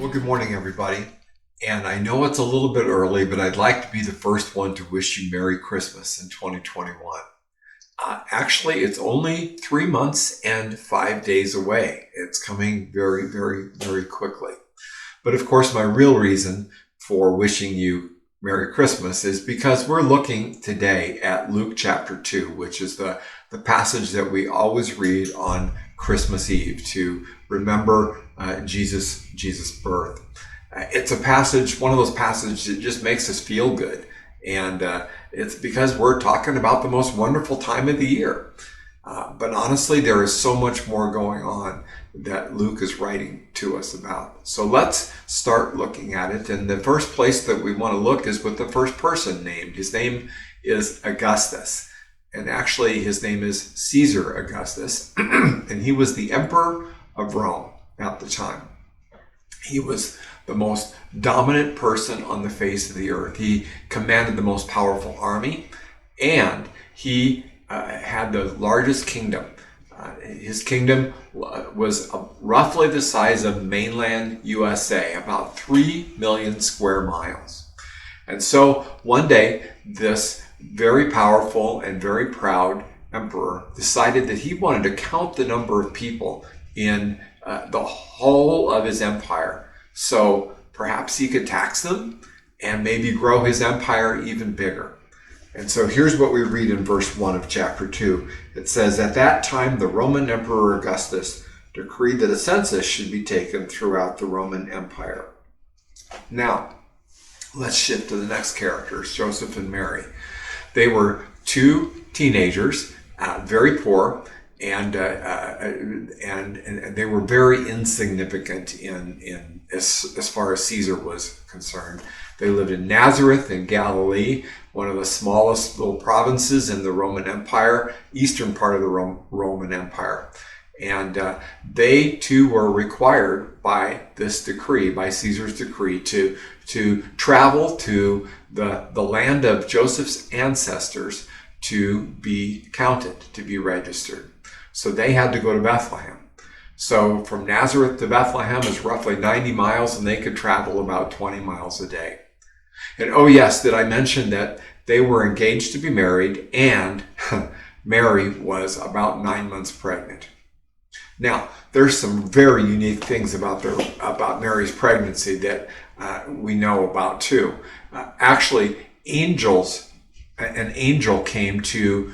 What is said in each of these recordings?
Well, good morning, everybody. And I know it's a little bit early, but I'd like to be the first one to wish you Merry Christmas in 2021. Actually, it's only 3 months and 5 days away. It's coming very, very, very quickly. But of course, my real reason for wishing you Merry Christmas is because we're looking today at Luke chapter 2, which is the passage that we always read on Christmas Eve to remember Jesus' birth. It's a passage, one of those passages that just makes us feel good. And it's because we're talking about the most wonderful time of the year. But honestly, there is so much more going on that Luke is writing to us about. So let's start looking at it. And the first place that we want to look is with the first person named. His name is Augustus. And actually, his name is Caesar Augustus. And he was the emperor of Rome at the time. He was the most dominant person on the face of the earth. He commanded the most powerful army, and he had the largest kingdom. His kingdom was roughly the size of mainland USA, about 3 million square miles. And so one day, this very powerful and very proud emperor decided that he wanted to count the number of people in the whole of his empire. So perhaps he could tax them and maybe grow his empire even bigger. And so here's what we read in verse 1 of chapter 2. It says, "At that time, the Roman Emperor Augustus decreed that a census should be taken throughout the Roman Empire." Now, let's shift to the next characters, Joseph and Mary. They were two teenagers, very poor, and they were very insignificant in as far as Caesar was concerned. They lived in Nazareth in Galilee, one of the smallest little provinces in the Roman Empire, eastern part of the Roman Empire. And they too were required by this decree, by Caesar's decree, to travel to the land of Joseph's ancestors to be counted, to be registered. So they had to go to Bethlehem. So from Nazareth to Bethlehem is roughly 90 miles, and they could travel about 20 miles a day. And oh yes, did I mention that they were engaged to be married, and Mary was about 9 months pregnant. Now, there's some very unique things about Mary's pregnancy that we know about too. Actually, an angel came to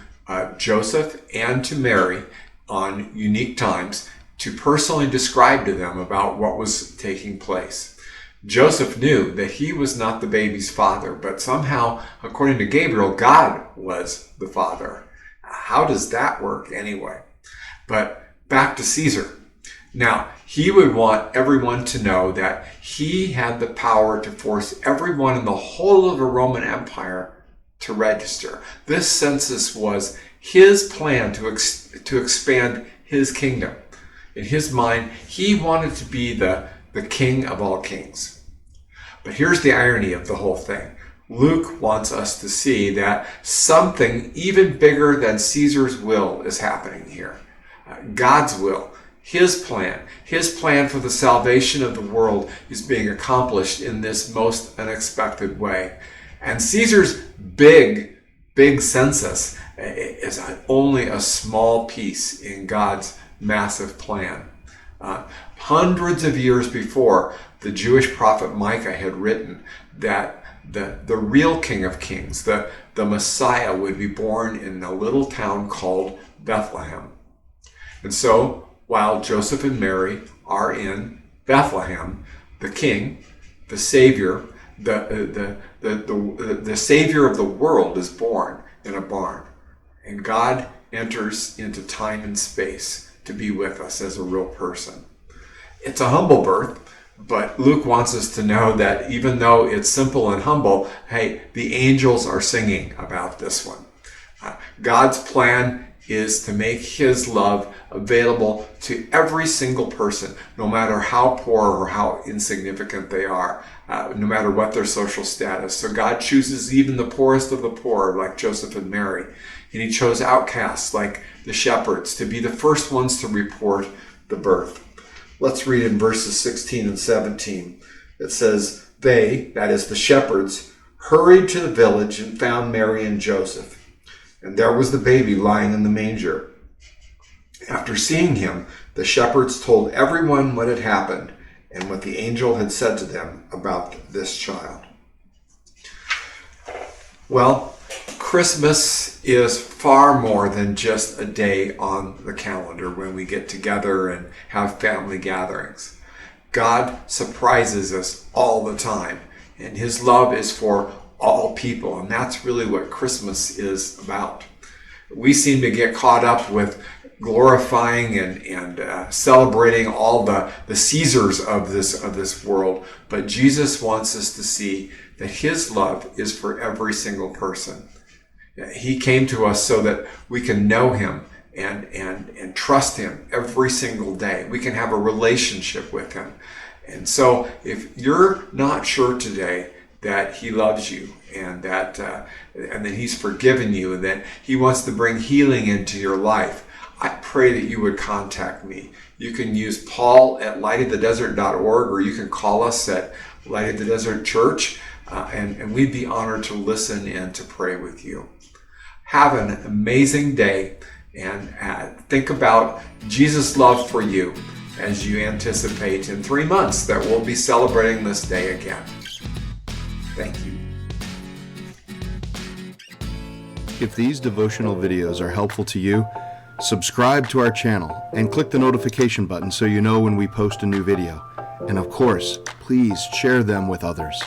Joseph and to Mary on unique times to personally describe to them about what was taking place. Joseph knew that he was not the baby's father, but somehow, according to Gabriel, God was the father. How does that work anyway? But back to Caesar. Now, he would want everyone to know that he had the power to force everyone in the whole of the Roman Empire to register. This census was his plan to expand his kingdom. In his mind, he wanted to be the king of all kings. But here's the irony of the whole thing. Luke wants us to see that something even bigger than Caesar's will is happening here. God's will, his plan for the salvation of the world is being accomplished in this most unexpected way. And Caesar's big census is only a small piece in God's massive plan. Hundreds of years before, the Jewish prophet Micah had written that the real King of Kings, the Messiah, would be born in a little town called Bethlehem. And so, while Joseph and Mary are in Bethlehem, the King, the Savior, the Savior of the world is born in a barn. And God enters into time and space to be with us as a real person. It's a humble birth, but Luke wants us to know that even though it's simple and humble, hey, the angels are singing about this one. God's plan is to make his love available to every single person, no matter how poor or how insignificant they are, no matter what their social status. So God chooses even the poorest of the poor, like Joseph and Mary. And he chose outcasts like the shepherds to be the first ones to report the birth. Let's read in verses 16 and 17. It says, they, that is the shepherds, hurried to the village and found Mary and Joseph. And there was the baby lying in the manger. After seeing him, the shepherds told everyone what had happened and what the angel had said to them about this child. Well, Christmas is far more than just a day on the calendar when we get together and have family gatherings. God surprises us all the time, and his love is for all people, and that's really what Christmas is about. We seem to get caught up with glorifying and celebrating all the Caesars of this world, but Jesus wants us to see that his love is for every single person. He came to us so that we can know him and trust him every single day. We can have a relationship with him. And so if you're not sure today that he loves you and that he's forgiven you and that he wants to bring healing into your life, I pray that you would contact me. You can use Paul at lightofthedesert.org, or you can call us at Light of the Desert Church, and we'd be honored to listen and to pray with you. Have an amazing day, and think about Jesus' love for you as you anticipate in 3 months that we'll be celebrating this day again. Thank you. If these devotional videos are helpful to you, subscribe to our channel and click the notification button so you know when we post a new video. And of course, please share them with others.